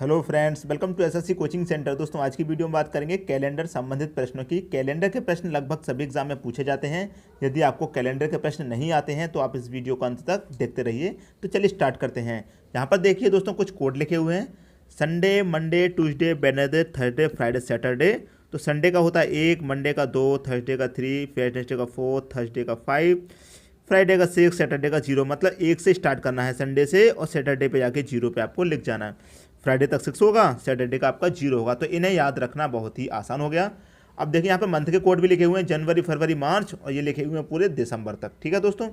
Hello friends, welcome to SSC coaching centre. दोस्तों, आज की वीडियो में बात करेंगे कैलेंडर संबंधित प्रश्नों की। कैलेंडर के प्रश्न लगभग सभी एग्जाम में पूछे जाते हैं। यदि आपको कैलेंडर के प्रश्न नहीं आते हैं तो आप इस वीडियो को अंत तक देखते रहिए। तो चलिए स्टार्ट करते हैं। यहाँ पर देखिए दोस्तों, कुछ कोड लिखे हुए हैं। Sunday, Monday, Tuesday, Wednesday, Thursday, Friday, Saturday. तो संडे का होता है 1, मंडे का 2, थर्सडे का 3, वेडनेसडे का 4, थर्सडे का 5, फ्राइडे का 6, सैटरडे का 0। मतलब 1 से स्टार्ट करना है संडे से, और सैटरडे पे जाके 0 पे आपको लिख जाना है। फ्राइडे तक 6 होगा, सैटरडे का आपका 0 होगा। तो इन्हें याद रखना बहुत ही आसान हो गया। अब देखिए यहाँ पे मंथ के कोड भी लिखे हुए हैं, जनवरी, फरवरी, मार्च, और ये लिखे हुए हैं पूरे दिसंबर तक। ठीक है दोस्तों,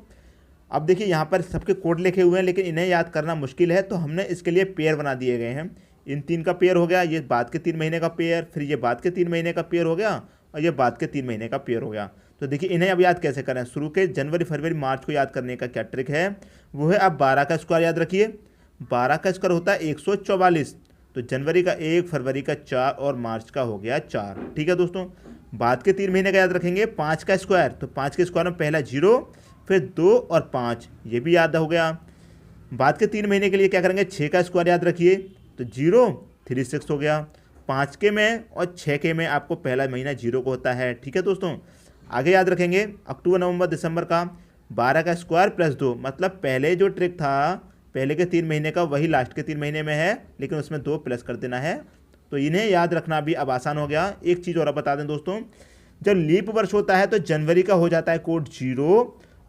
अब देखिए यहाँ पर सबके कोड लिखे हुए हैं, लेकिन इन्हें याद करना मुश्किल है। तो हमने इसके लिए पेयर बना दिए गए हैं। इन 3 का पेयर हो गया, ये बाद के 3 महीने का पेयर, फिर ये बाद के 3 महीने का पेयर हो गया, और ये बाद के 3 महीने का पेयर हो गया। तो देखिए इन्हें अब याद कैसे करें। शुरू के जनवरी, फरवरी, मार्च को याद करने का क्या ट्रिक है, वो है आप 12 का स्क्वायर याद रखिए। 12 का स्क्वायर होता है 144। तो जनवरी का 1, फरवरी का 4, और मार्च का हो गया 4। ठीक है दोस्तों, बाद के 3 महीने का याद रखेंगे 5 का स्क्वायर। तो 5 के स्क्वायर में पहला 0, फिर 2 और 5, ये भी याद हो गया। बाद के 3 महीने के लिए क्या करेंगे, 6 का स्क्वायर याद रखिए। तो 0, 3, 6 हो गया। 5 के में और 6 के में आपको पहला महीना 0 को होता है। ठीक है दोस्तों, आगे याद रखेंगे अक्टूबर, नवंबर, दिसंबर का 12 का स्क्वायर प्लस 2। मतलब पहले जो ट्रिक था पहले के 3 महीने का, वही लास्ट के 3 महीने में है, लेकिन उसमें 2 प्लस कर देना है। तो इन्हें याद रखना भी अब आसान हो गया। एक चीज़ और बता दें दोस्तों, जब लीप वर्ष होता है तो जनवरी का हो जाता है कोड 0,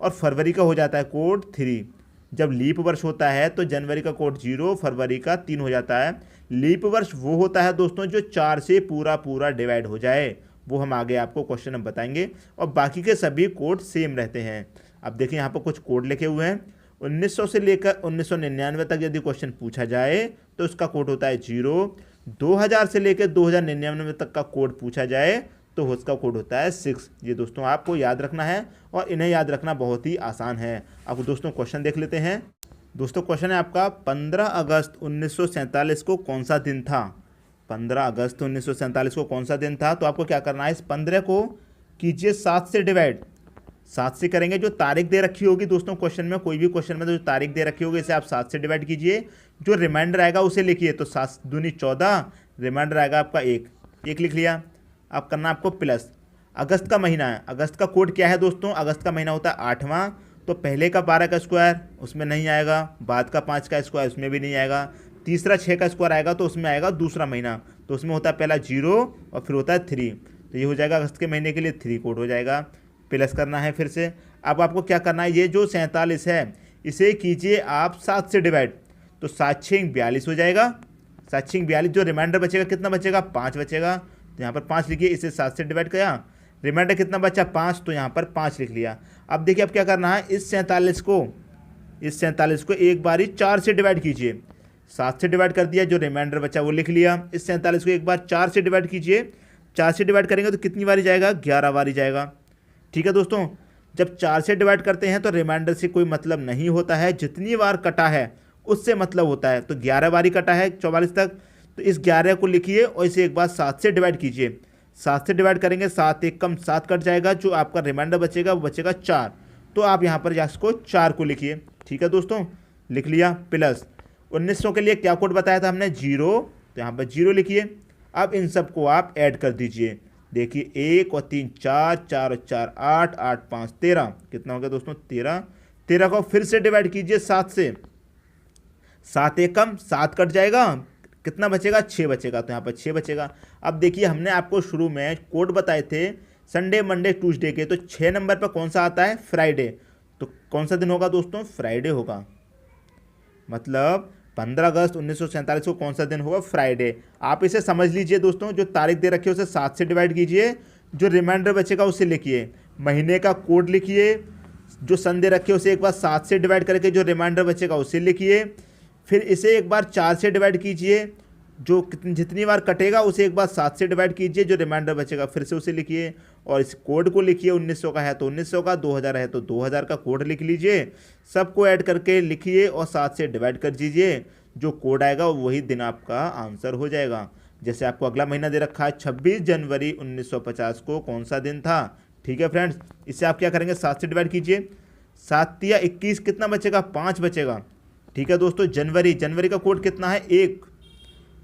और फरवरी का हो जाता है कोड 3। जब लीप वर्ष होता है तो जनवरी का कोड 0, फरवरी का 3 हो जाता है। लीप वर्ष वो होता है दोस्तों जो 4 से पूरा पूरा डिवाइड हो जाए, वो हम आगे आपको क्वेश्चन में बताएंगे। और बाकी के सभी कोड सेम रहते हैं। अब देखिए यहाँ पर कुछ कोड लिखे हुए हैं। 1900 से लेकर 1999 तक यदि क्वेश्चन पूछा जाए तो उसका कोड होता है 0। 2000 से लेकर 2099 तक का कोड पूछा जाए तो उसका कोड होता है 6। ये दोस्तों आपको याद रखना है, और इन्हें याद रखना बहुत ही आसान है। अब दोस्तों क्वेश्चन देख लेते हैं। दोस्तों क्वेश्चन है आपका, 15 अगस्त 1947 को कौन सा दिन था। 15 अगस्त 1947 को कौन सा दिन था। तो आपको क्या करना है, इस 15 को कीजिए 7 से डिवाइड। 7 से करेंगे, जो तारीख दे रखी होगी दोस्तों क्वेश्चन में, कोई भी क्वेश्चन में तो जो तारीख दे रखी होगी इसे आप 7 से डिवाइड कीजिए। जो रिमाइंडर आएगा उसे लिखिए। तो 7 दूनी 14, रिमाइंडर आएगा आपका 1 लिख लिया। अब करना आपको प्लस। अगस्त का महीना है, अगस्त का कोड क्या है दोस्तों, अगस्त का महीना होता है 8वां। तो पहले का 12 का स्क्वायर उसमें नहीं आएगा, बाद का 5 का स्क्वायर उसमें भी नहीं आएगा, तीसरा 6 का स्क्वायर आएगा तो उसमें आएगा दूसरा महीना। तो उसमें होता है पहला 0 और फिर होता है 3। तो ये हो जाएगा अगस्त के महीने के लिए 3 कोड हो जाएगा। प्लस करना है फिर से। अब आपको क्या करना है, ये जो 47 है इसे कीजिए आप 7 से डिवाइड। तो 7 6 42 हो जाएगा। 7 6 42, जो रिमाइंडर बचेगा कितना बचेगा, 5 बचेगा। तो यहाँ पर 5 लिखिए, इसे 7 से डिवाइड किया, रिमाइंडर कितना बचा 5, तो यहाँ पर 5 लिख लिया। अब देखिए अब क्या करना है, इस 47 को एक बारी 4 से डिवाइड कीजिए। 7 से डिवाइड कर दिया, जो रिमाइंडर बचा वो लिख लिया। इस 47 को एक बार 4 से डिवाइड कीजिए। 4 से डिवाइड करेंगे तो कितनी बारी जाएगा, 11 बारी जाएगा। ठीक है दोस्तों, जब 4 से डिवाइड करते हैं तो रिमाइंडर से कोई मतलब नहीं होता है, जितनी बार कटा है उससे मतलब होता है। तो 11 बारी कटा है 44 तक, तो इस 11 को लिखिए और इसे एक बार 7 से डिवाइड कीजिए। 7 से डिवाइड करेंगे, 7 1 कम 7 कट जाएगा, जो आपका रिमाइंडर बचेगा वो बचेगा 4। तो आप यहाँ पर इसको 4 को लिखिए। ठीक है दोस्तों, लिख लिया। प्लस 1900 के लिए क्या कोड बताया था हमने, 0। तो यहाँ पर 0 लिखिए। अब इन सबको आप ऐड कर दीजिए। देखिए 1 और 3 4, 4 और 4 8, 8 5 13, कितना हो गया दोस्तों 13। 13 को फिर से डिवाइड कीजिए 7 से। 7 1 कम 7 कट जाएगा, कितना बचेगा 6 बचेगा। तो यहाँ पर 6 बचेगा। अब देखिए हमने आपको शुरू में कोड बताए थे संडे, मंडे, ट्यूसडे के। तो 6 नंबर पर कौन सा आता है, फ्राइडे। तो कौन सा दिन होगा दोस्तों, फ्राइडे होगा। मतलब 15 अगस्त 1947 को कौन सा दिन होगा, फ्राइडे। आप इसे समझ लीजिए दोस्तों, जो तारीख दे रखी है उसे 7 से डिवाइड कीजिए, जो रिमाइंडर बचेगा उसे लिखिए, महीने का कोड लिखिए, जो सन दे रखे उसे एक बार 7 से डिवाइड करके जो रिमाइंडर बचेगा उसे लिखिए, फिर इसे एक बार 4 से डिवाइड कीजिए, जो जितनी बार कटेगा उसे एक बार 7 से डिवाइड कीजिए, जो रिमाइंडर बचेगा फिर से उसे लिखिए, और इस कोड को लिखिए। 1900 का है तो 1900 का, 2000 है तो 2000 का कोड लिख लीजिए। सबको ऐड करके लिखिए और 7 से डिवाइड कर दीजिए। जो कोड आएगा वही दिन आपका आंसर हो जाएगा। जैसे आपको अगला महीना दे रखा है 26 जनवरी 1950 को कौन सा दिन था। ठीक है फ्रेंड्स, इससे आप क्या करेंगे, 7 से डिवाइड कीजिए। 7 या 21, कितना बचेगा, 5 बचेगा। ठीक है दोस्तों, जनवरी का कोड कितना है, 1।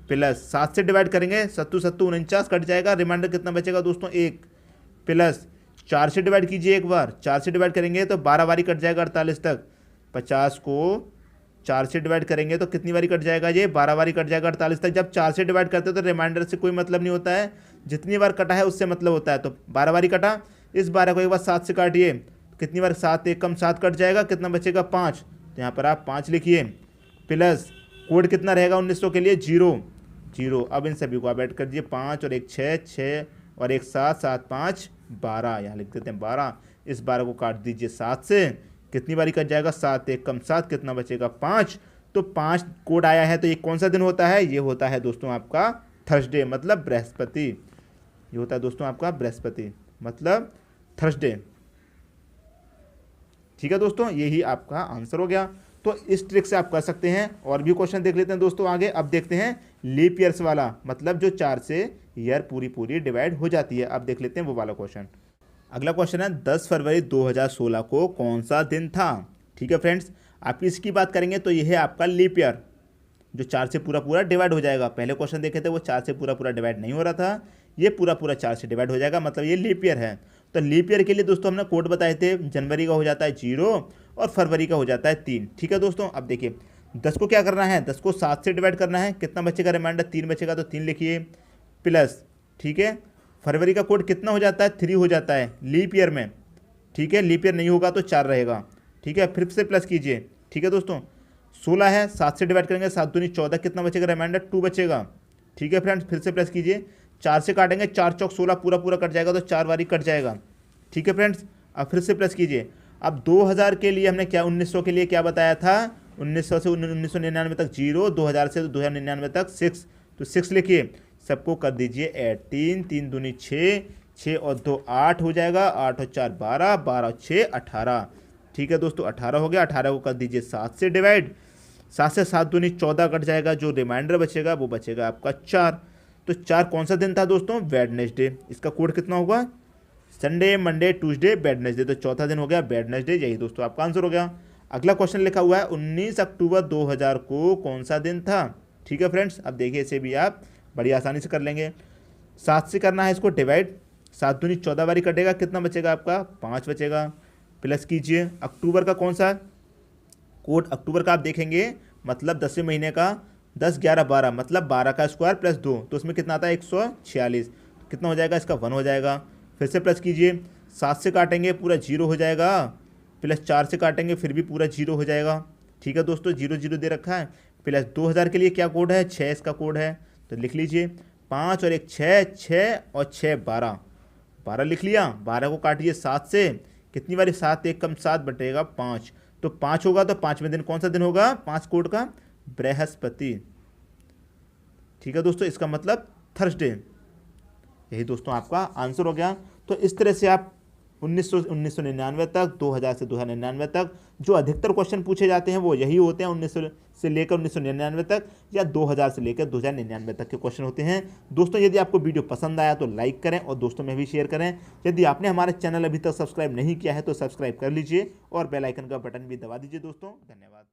प्लस 7 से डिवाइड करेंगे, सत्तू सत्तू 49 कट जाएगा, रिमाइंडर कितना बचेगा दोस्तों 1, प्लस 4 से डिवाइड कीजिए एक बार, 4 से डिवाइड करेंगे तो 12 बारी कट जाएगा 48 तक, 50 को 4 से डिवाइड करेंगे तो कितनी बारी कट जाएगा, ये 12 बारी कट जाएगा 48 तक। जब 4 से डिवाइड करते हो तो रिमाइंडर से कोई मतलब नहीं होता है, जितनी बार कटा है उससे मतलब होता है। तो 12 बारी कटा, इस 12 को एक बार 7 से काटिए, कितनी बार 7 एक कम 7 कट जाएगा, कितना बचेगा 5, तो यहाँ पर आप 5 लिखिए, प्लस कोड कितना रहेगा 1900 के लिए 0। अब इन सभी को आप ऐड कर दीजिए, 5 और 1 6, 6 और 1 7, 7 5 12, यहाँ लिख देते हैं 12। इस 12 को काट दीजिए 7 से, कितनी बारी कट जाएगा 7 एक कम 7, कितना बचेगा 5। तो 5 कोड आया है, तो ये कौन सा दिन होता है, ये होता है दोस्तों आपका थर्सडे, मतलब बृहस्पति। ये होता है दोस्तों आपका बृहस्पति मतलब थर्सडे। ठीक है दोस्तों, यही आपका आंसर हो गया। तो इस ट्रिक से आप कर सकते हैं। और भी क्वेश्चन देख लेते हैं दोस्तों आगे। अब देखते हैं लीप ईयर्स वाला, मतलब जो 4 से ईयर पूरी डिवाइड हो जाती है। अब देख लेते हैं वो वाला क्वेश्चन। अगला क्वेश्चन है 10 फरवरी 2016 को कौन सा दिन था। ठीक है फ्रेंड्स, आप इसकी बात करेंगे तो यह है आपका लीप ईयर, जो 4 से पूरा डिवाइड हो जाएगा। पहले क्वेश्चन देखे थे वो 4 से पूरा डिवाइड नहीं हो रहा था, ये पूरा 4 से डिवाइड हो जाएगा, मतलब ये लीप ईयर है। तो लीप ईयर के लिए दोस्तों हमने कोड बताए थे, जनवरी का हो जाता है 0 और फरवरी का हो जाता है 3। ठीक है दोस्तों, अब देखिए 10 को क्या करना है, 10 को 7 से डिवाइड करना है, कितना बचेगा रिमाइंडर 3 बचेगा, तो 3 लिखिए, प्लस ठीक है फरवरी का कोड कितना हो जाता है 3 हो जाता है लीप ईयर में। ठीक है, लीप ईयर नहीं होगा तो 4 रहेगा। ठीक है, फिर से प्लस कीजिए। ठीक है दोस्तों, 16 है, 7 से डिवाइड करेंगे 7 दूनी 14, कितना बचेगा रिमाइंडर 2 बचेगा। ठीक है फ्रेंड्स, फिर से प्लस कीजिए, 4 से काटेंगे 4 चौक 16 पूरा कट जाएगा, तो 4 बारी कट जाएगा। ठीक है फ्रेंड्स, अब फिर से प्लस कीजिए। अब 2000 के लिए हमने क्या 1900 के लिए क्या बताया था, 1900 से 1999 तक 0, 2000 से 2099 तक 6, तो 6 लिखिए, सबको कर दीजिए ऐड, 3 3 दूनी 6, 6 और 2 8 हो जाएगा, 8 और 4 12, 12 और 6 18। ठीक है दोस्तों, 18 हो गया। 18 को कर दीजिए 7 से डिवाइड, 7 से 7 दूनी 14 कट जाएगा, जो रिमाइंडर बचेगा वो बचेगा आपका 4। तो 4 कौन सा दिन था दोस्तों, वेडनेसडे। इसका कोड कितना होगा, संडे मंडे ट्यूसडे वेडनेसडे, तो चौथा दिन हो गया वेडनेसडे। यही दोस्तों आपका आंसर हो गया। अगला क्वेश्चन लिखा हुआ है 19 अक्टूबर 2000 को कौन सा दिन था। ठीक है फ्रेंड्स, अब देखिए इसे भी आप बड़ी आसानी से कर लेंगे। 7 से करना है इसको डिवाइड, 7 दूनी 14 बारी कटेगा, कितना बचेगा आपका 5 बचेगा, प्लस कीजिए। अक्टूबर का कौन सा कोड, अक्टूबर का आप देखेंगे मतलब 10वें महीने का 10 11 12, मतलब 12 का स्क्वायर प्लस 2, तो उसमें कितना आता है 146, कितना हो जाएगा इसका 1 हो जाएगा। फिर से प्लस कीजिए, 7 से काटेंगे पूरा 0 हो जाएगा, प्लस 4 से काटेंगे फिर भी पूरा 0 हो जाएगा। ठीक है दोस्तों, 0 0 दे रखा है। प्लस 2000 के लिए क्या कोड है, 6 इसका कोड है, तो लिख लीजिए 5 और 1 6, 6 और 6 12, 12 लिख लिया। 12 को काटिए 7 से, कितनी बारी 7 एक कम 7 बटेगा 5, तो 5 होगा। तो 5वें दिन कौन सा दिन होगा 5 कोड का, बृहस्पति। ठीक है दोस्तों, इसका मतलब थर्सडे। यही दोस्तों आपका आंसर हो गया। तो इस तरह से आप 1999 तक, 2000 से 2099 तक जो अधिकतर क्वेश्चन पूछे जाते हैं वो यही होते हैं, 1900 से लेकर 1999 तक या 2000 से लेकर 2099 तक के क्वेश्चन होते हैं। दोस्तों यदि आपको वीडियो पसंद आया तो लाइक करें और दोस्तों में भी शेयर करें। यदि आपने हमारे चैनल अभी तक सब्सक्राइब नहीं किया है तो सब्सक्राइब कर लीजिए और बेल आइकन का बटन भी दबा दीजिए। दोस्तों धन्यवाद।